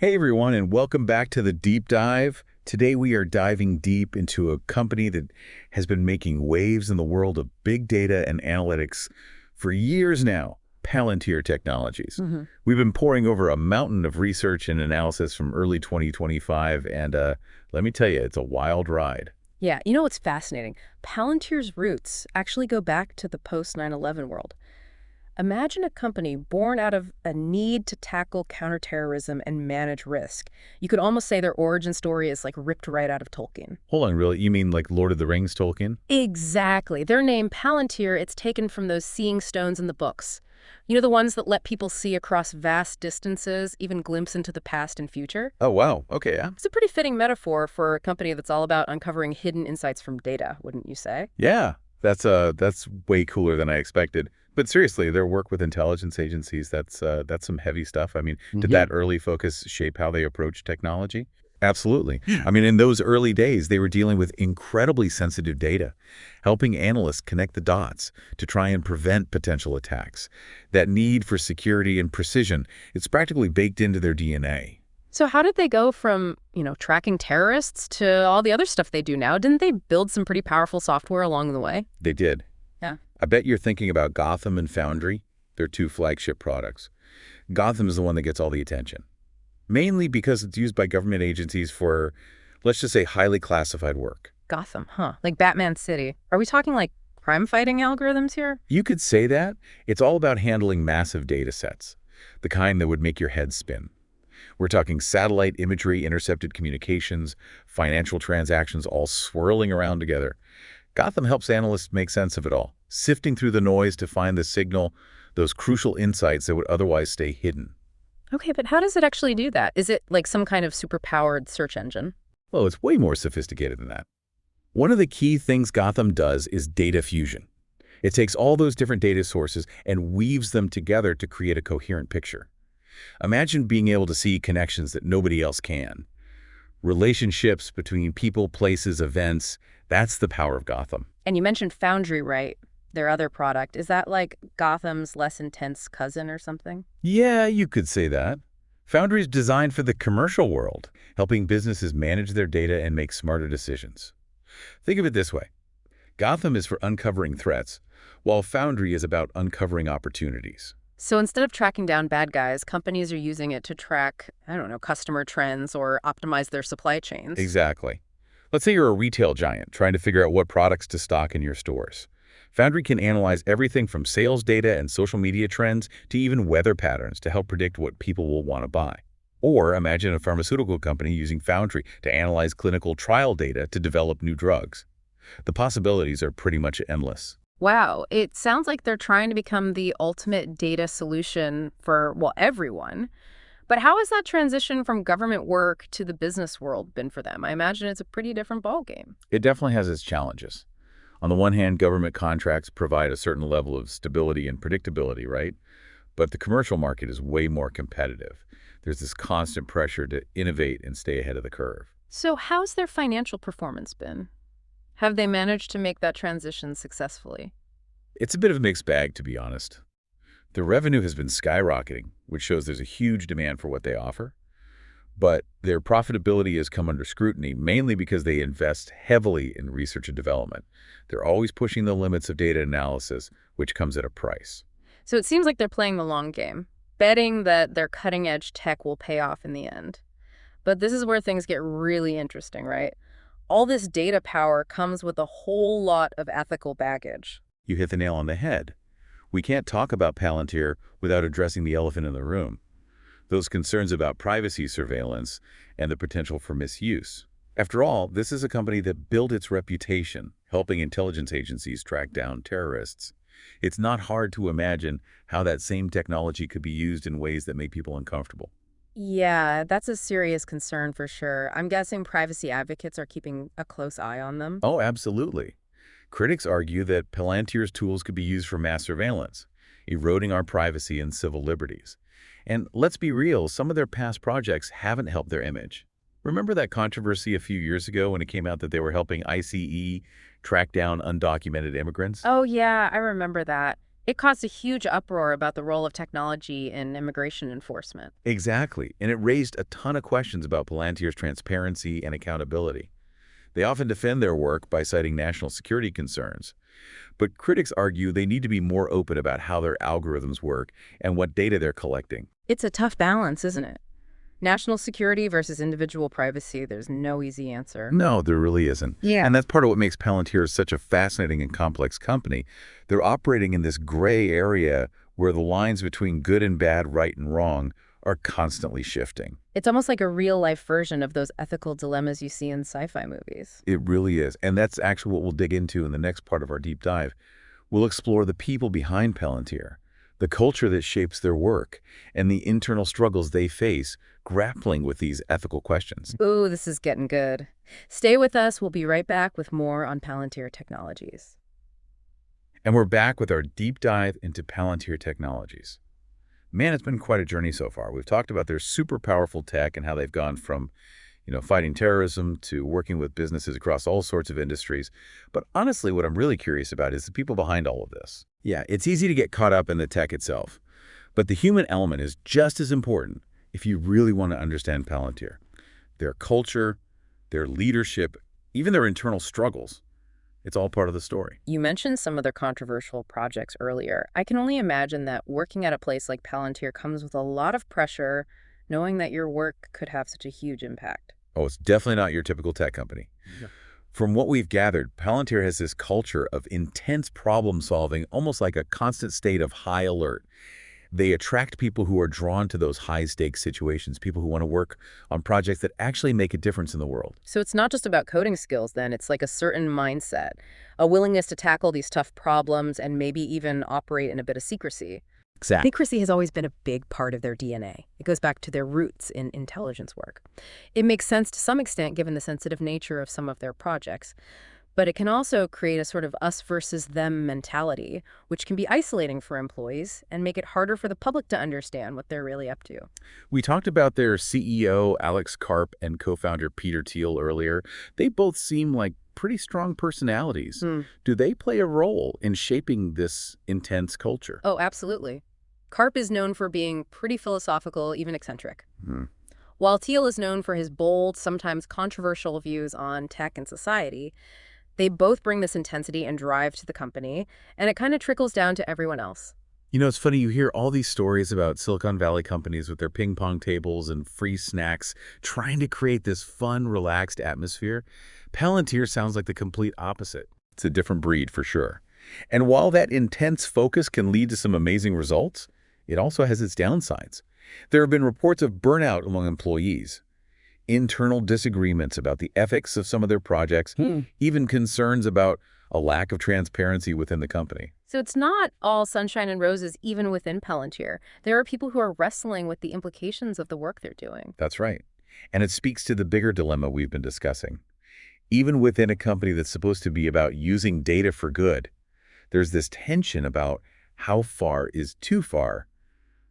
Hey everyone, and welcome back to the Deep Dive. Today we are diving deep into a company that has been making waves in the world of big data and analytics for years now, Palantir Technologies. hmm We've been pouring over a mountain of research and analysis from early 2025, and let me tell you, it's a wild ride. Yeah, you know what's fascinating? Palantir's roots actually go back to the post 9/11 world. Imagine a company born out of a need to tackle counterterrorism and manage risk. You could almost say their origin story is like ripped right out of Tolkien. Hold on, really? You mean like Lord of the Rings Tolkien? Exactly. Their name, Palantir, it's taken from those seeing stones in the books. You know, the ones that let people see across vast distances, even glimpse into the past and future? Oh, wow. Okay, yeah. It's a pretty fitting metaphor for a company that's all about uncovering hidden insights from data, wouldn't you say? Yeah, that's way cooler than I expected. But seriously, their work with intelligence agencies, that's some heavy stuff. I mean, did that early focus shape how they approach technology? Absolutely. Yeah. I mean, in those early days, they were dealing with incredibly sensitive data, helping analysts connect the dots to try and prevent potential attacks. That need for security and precision, it's practically baked into their DNA. So how did they go from, tracking terrorists to all the other stuff they do now? Didn't they build some pretty powerful software along the way? They did. Yeah. I bet you're thinking about Gotham and Foundry, their two flagship products. Gotham is the one that gets all the attention, mainly because it's used by government agencies for, let's just say, highly classified work. Gotham, huh? Like Batman City. Are we talking like crime-fighting algorithms here? You could say that. It's all about handling massive data sets, the kind that would make your head spin. We're talking satellite imagery, intercepted communications, financial transactions all swirling around together. Gotham helps analysts make sense of it all, sifting through the noise to find the signal, those crucial insights that would otherwise stay hidden. Okay, but how does it actually do that? Is it like some kind of superpowered search engine? Well, it's way more sophisticated than that. One of the key things Gotham does is data fusion. It takes all those different data sources and weaves them together to create a coherent picture. Imagine being able to see connections that nobody else can. Relationships between people, places, events, that's the power of Gotham. And you mentioned Foundry, right? Their other product. Is that like Gotham's less intense cousin or something? Yeah, you could say that. Foundry is designed for the commercial world, helping businesses manage their data and make smarter decisions. Think of it this way. Gotham is for uncovering threats, while Foundry is about uncovering opportunities. So instead of tracking down bad guys, companies are using it to track, I don't know, customer trends or optimize their supply chains. Exactly. Let's say you're a retail giant trying to figure out what products to stock in your stores. Foundry can analyze everything from sales data and social media trends to even weather patterns to help predict what people will want to buy. Or imagine a pharmaceutical company using Foundry to analyze clinical trial data to develop new drugs. The possibilities are pretty much endless. Wow, it sounds like they're trying to become the ultimate data solution for, well, everyone. But how has that transition from government work to the business world been for them? I imagine it's a pretty different ballgame. It definitely has its challenges. On the one hand, government contracts provide a certain level of stability and predictability, right? But the commercial market is way more competitive. There's this constant pressure to innovate and stay ahead of the curve. So how's their financial performance been? Have they managed to make that transition successfully? It's a bit of a mixed bag, to be honest. The revenue has been skyrocketing, which shows there's a huge demand for what they offer. But their profitability has come under scrutiny, mainly because they invest heavily in research and development. They're always pushing the limits of data analysis, which comes at a price. So it seems like they're playing the long game, betting that their cutting-edge tech will pay off in the end. But this is where things get really interesting, right? All this data power comes with a whole lot of ethical baggage. You hit the nail on the head. We can't talk about Palantir without addressing the elephant in the room. Those concerns about privacy surveillance and the potential for misuse. After all, this is a company that built its reputation helping intelligence agencies track down terrorists. It's not hard to imagine how that same technology could be used in ways that make people uncomfortable. Yeah, that's a serious concern for sure. I'm guessing privacy advocates are keeping a close eye on them. Oh, absolutely. Critics argue that Palantir's tools could be used for mass surveillance, eroding our privacy and civil liberties. And let's be real, some of their past projects haven't helped their image. Remember that controversy a few years ago when it came out that they were helping ICE track down undocumented immigrants? Oh, yeah, I remember that. It caused a huge uproar about the role of technology in immigration enforcement. Exactly, and it raised a ton of questions about Palantir's transparency and accountability. They often defend their work by citing national security concerns, but critics argue they need to be more open about how their algorithms work and what data they're collecting. It's a tough balance, isn't it? National security versus individual privacy, there's no easy answer. No, there really isn't. Yeah. And that's part of what makes Palantir such a fascinating and complex company. They're operating in this gray area where the lines between good and bad, right and wrong, are constantly shifting. It's almost like a real-life version of those ethical dilemmas you see in sci-fi movies. It really is. And that's actually what we'll dig into in the next part of our deep dive. We'll explore the people behind Palantir, the culture that shapes their work, and the internal struggles they face grappling with these ethical questions. Ooh, this is getting good. Stay with us. We'll be right back with more on Palantir Technologies. And we're back with our deep dive into Palantir Technologies. Man, it's been quite a journey so far. We've talked about their super powerful tech and how they've gone from, fighting terrorism to working with businesses across all sorts of industries. But honestly, what I'm really curious about is the people behind all of this. Yeah, it's easy to get caught up in the tech itself, but the human element is just as important if you really want to understand Palantir. Their culture, their leadership, even their internal struggles. It's all part of the story. You mentioned some of their controversial projects earlier. I can only imagine that working at a place like Palantir comes with a lot of pressure, knowing that your work could have such a huge impact. Oh, it's definitely not your typical tech company. Yeah. From what we've gathered, Palantir has this culture of intense problem solving, almost like a constant state of high alert. They attract people who are drawn to those high-stakes situations, people who want to work on projects that actually make a difference in the world. So it's not just about coding skills then, it's like a certain mindset, a willingness to tackle these tough problems and maybe even operate in a bit of secrecy. Exactly. Secrecy has always been a big part of their DNA. It goes back to their roots in intelligence work. It makes sense to some extent given the sensitive nature of some of their projects. But it can also create a sort of us versus them mentality, which can be isolating for employees and make it harder for the public to understand what they're really up to. We talked about their CEO, Alex Karp, and co-founder Peter Thiel earlier. They both seem like pretty strong personalities. Do they play a role in shaping this intense culture? Oh, absolutely. Karp is known for being pretty philosophical, even eccentric. While Thiel is known for his bold, sometimes controversial views on tech and society, they both bring this intensity and drive to the company, and it kind of trickles down to everyone else. It's funny, you hear all these stories about Silicon Valley companies with their ping pong tables and free snacks trying to create this fun, relaxed atmosphere. Palantir sounds like the complete opposite. It's a different breed for sure. And while that intense focus can lead to some amazing results, it also has its downsides. There have been reports of burnout among employees, internal disagreements about the ethics of some of their projects, even concerns about a lack of transparency within the company. So it's not all sunshine and roses even within Palantir. There are people who are wrestling with the implications of the work they're doing. That's right. And it speaks to the bigger dilemma we've been discussing. Even within a company that's supposed to be about using data for good, there's this tension about how far is too far.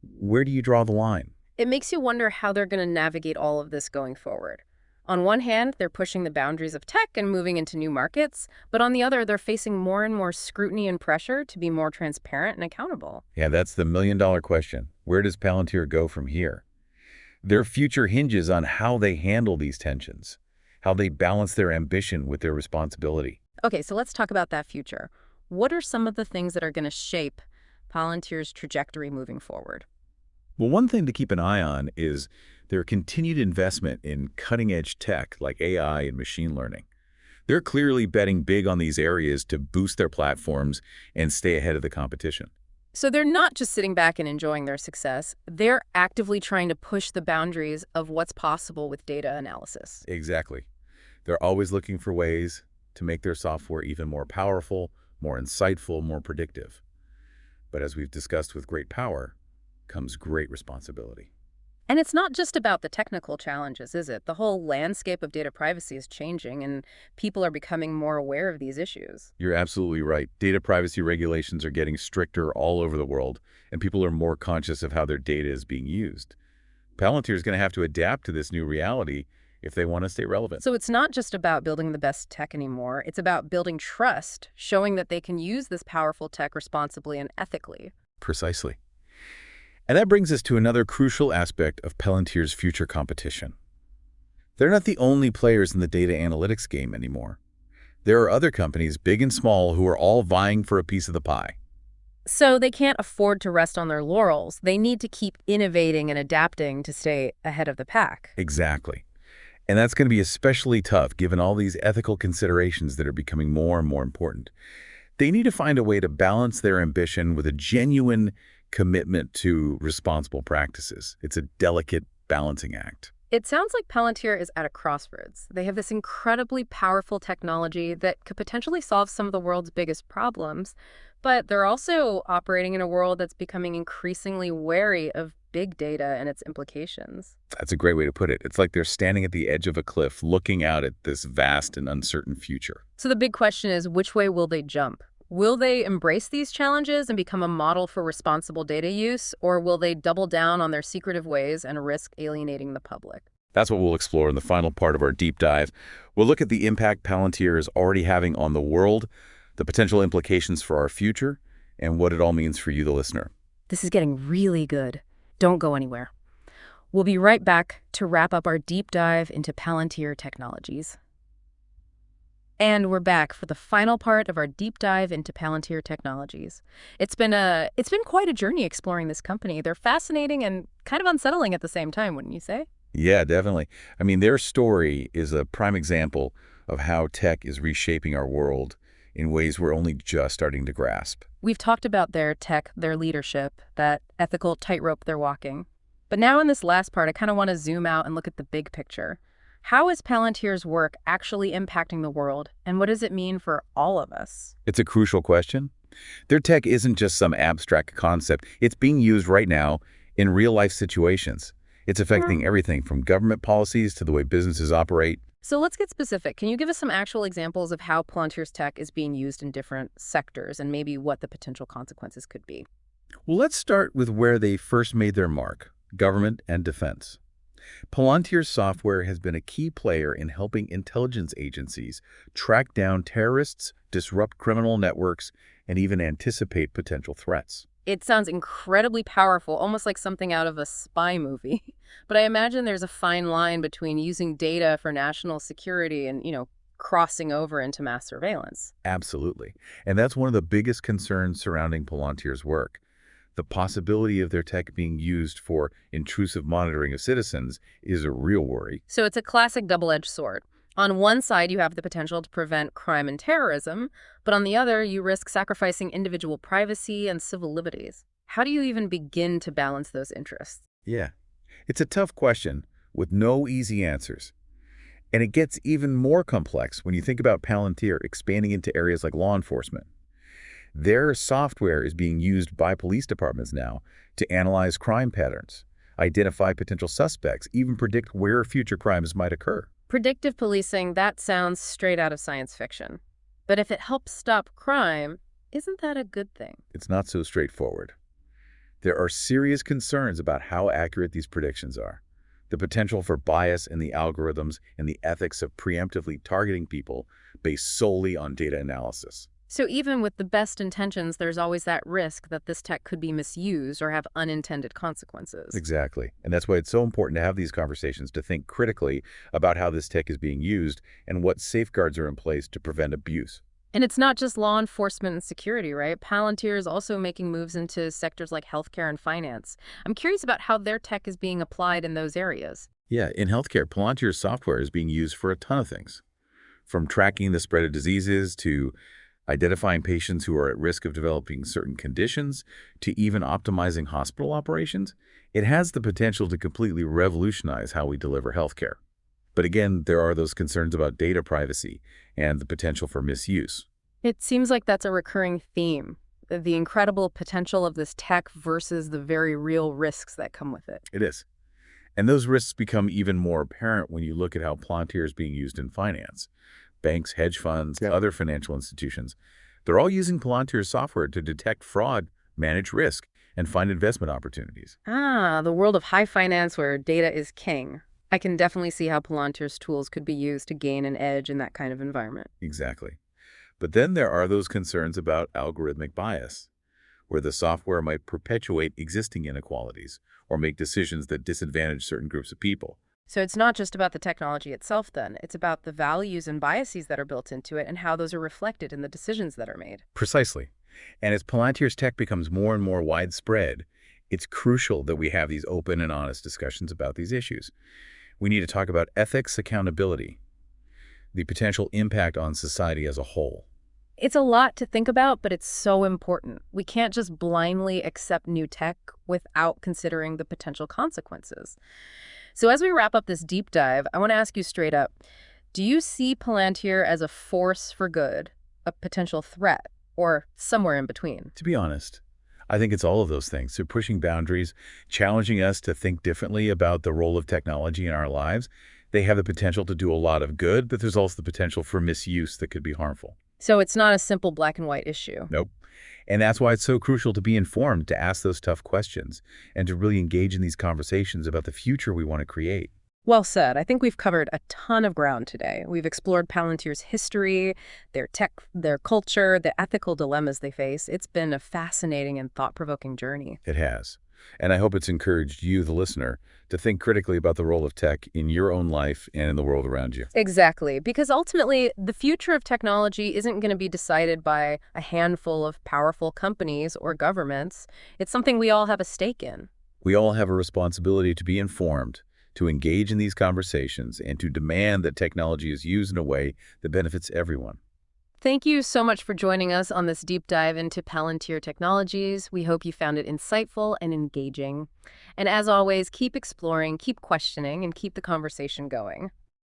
Where do you draw the line? It makes you wonder how they're going to navigate all of this going forward. On one hand, they're pushing the boundaries of tech and moving into new markets, but on the other, they're facing more and more scrutiny and pressure to be more transparent and accountable. Yeah, that's the million-dollar question. Where does Palantir go from here? Their future hinges on how they handle these tensions, how they balance their ambition with their responsibility. Okay, so let's talk about that future. What are some of the things that are going to shape Palantir's trajectory moving forward? Well, one thing to keep an eye on is their continued investment in cutting-edge tech like AI and machine learning. They're clearly betting big on these areas to boost their platforms and stay ahead of the competition. So they're not just sitting back and enjoying their success. They're actively trying to push the boundaries of what's possible with data analysis. Exactly. They're always looking for ways to make their software even more powerful, more insightful, more predictive. But as we've discussed with great power, comes great responsibility. And it's not just about the technical challenges, is it? The whole landscape of data privacy is changing, and people are becoming more aware of these issues. You're absolutely right. Data privacy regulations are getting stricter all over the world, and people are more conscious of how their data is being used. Palantir is going to have to adapt to this new reality if they want to stay relevant. So it's not just about building the best tech anymore. It's about building trust, showing that they can use this powerful tech responsibly and ethically. Precisely. And that brings us to another crucial aspect of Palantir's future competition. They're not the only players in the data analytics game anymore. There are other companies, big and small, who are all vying for a piece of the pie. So they can't afford to rest on their laurels. They need to keep innovating and adapting to stay ahead of the pack. Exactly. And that's going to be especially tough given all these ethical considerations that are becoming more and more important. They need to find a way to balance their ambition with a genuine commitment to responsible practices. It's a delicate balancing act. It sounds like Palantir is at a crossroads. They have this incredibly powerful technology that could potentially solve some of the world's biggest problems, but they're also operating in a world that's becoming increasingly wary of big data and its implications. That's a great way to put it. It's like they're standing at the edge of a cliff looking out at this vast and uncertain future. So the big question is, which way will they jump? Will they embrace these challenges and become a model for responsible data use, or will they double down on their secretive ways and risk alienating the public? That's what we'll explore in the final part of our deep dive. We'll look at the impact Palantir is already having on the world, the potential implications for our future, and what it all means for you, the listener. This is getting really good. Don't go anywhere. We'll be right back to wrap up our deep dive into Palantir technologies. And we're back for the final part of our deep dive into Palantir technologies. It's been quite a journey exploring this company. They're fascinating and kind of unsettling at the same time, wouldn't you say? Yeah, definitely. I mean, their story is a prime example of how tech is reshaping our world in ways we're only just starting to grasp. We've talked about their tech, their leadership, that ethical tightrope they're walking. But now in this last part, I kind of want to zoom out and look at the big picture. How is Palantir's work actually impacting the world, and what does it mean for all of us? It's a crucial question. Their tech isn't just some abstract concept. It's being used right now in real-life situations. It's affecting everything from government policies to the way businesses operate. So let's get specific. Can you give us some actual examples of how Palantir's tech is being used in different sectors and maybe what the potential consequences could be? Well, let's start with where they first made their mark, government and defense. Palantir's software has been a key player in helping intelligence agencies track down terrorists, disrupt criminal networks, and even anticipate potential threats. It sounds incredibly powerful, almost like something out of a spy movie. But I imagine there's a fine line between using data for national security and, crossing over into mass surveillance. Absolutely. And that's one of the biggest concerns surrounding Palantir's work. The possibility of their tech being used for intrusive monitoring of citizens is a real worry. So it's a classic double-edged sword. On one side, you have the potential to prevent crime and terrorism, but on the other, you risk sacrificing individual privacy and civil liberties. How do you even begin to balance those interests? Yeah, it's a tough question with no easy answers. And it gets even more complex when you think about Palantir expanding into areas like law enforcement. Their software is being used by police departments now to analyze crime patterns, identify potential suspects, even predict where future crimes might occur. Predictive policing, that sounds straight out of science fiction. But if it helps stop crime, isn't that a good thing? It's not so straightforward. There are serious concerns about how accurate these predictions are. The potential for bias in the algorithms and the ethics of preemptively targeting people based solely on data analysis. So even with the best intentions, there's always that risk that this tech could be misused or have unintended consequences. Exactly. And that's why it's so important to have these conversations, to think critically about how this tech is being used and what safeguards are in place to prevent abuse. And it's not just law enforcement and security, right? Palantir is also making moves into sectors like healthcare and finance. I'm curious about how their tech is being applied in those areas. Yeah, in healthcare, Palantir's software is being used for a ton of things, from tracking the spread of diseases to identifying patients who are at risk of developing certain conditions, to even optimizing hospital operations. It has the potential to completely revolutionize how we deliver healthcare. But again, there are those concerns about data privacy and the potential for misuse. It seems like that's a recurring theme, the incredible potential of this tech versus the very real risks that come with it. It is. And those risks become even more apparent when you look at how Palantir is being used in finance. Banks, hedge funds, other financial institutions, they're all using Palantir's software to detect fraud, manage risk, and find investment opportunities. Ah, the world of high finance where data is king. I can definitely see how Palantir's tools could be used to gain an edge in that kind of environment. Exactly. But then there are those concerns about algorithmic bias, where the software might perpetuate existing inequalities or make decisions that disadvantage certain groups of people. So it's not just about the technology itself then. It's about the values and biases that are built into it and how those are reflected in the decisions that are made. Precisely. And as Palantir's tech becomes more and more widespread, it's crucial that we have these open and honest discussions about these issues. We need to talk about ethics, accountability, the potential impact on society as a whole. It's a lot to think about, but it's so important. We can't just blindly accept new tech without considering the potential consequences. So as we wrap up this deep dive, I want to ask you straight up, do you see Palantir as a force for good, a potential threat, or somewhere in between? To be honest, I think it's all of those things. So pushing boundaries, challenging us to think differently about the role of technology in our lives. They have the potential to do a lot of good, but there's also the potential for misuse that could be harmful. So it's not a simple black and white issue. Nope. And that's why it's so crucial to be informed, to ask those tough questions, and to really engage in these conversations about the future we want to create. Well said. I think we've covered a ton of ground today. We've explored Palantir's history, their tech, their culture, the ethical dilemmas they face. It's been a fascinating and thought-provoking journey. It has. And I hope it's encouraged you, the listener, to think critically about the role of tech in your own life and in the world around you. Exactly, because ultimately, the future of technology isn't going to be decided by a handful of powerful companies or governments. It's something we all have a stake in. We all have a responsibility to be informed, to engage in these conversations, and to demand that technology is used in a way that benefits everyone. Thank you so much for joining us on this deep dive into Palantir Technologies. We hope you found it insightful and engaging. And as always, keep exploring, keep questioning, and keep the conversation going.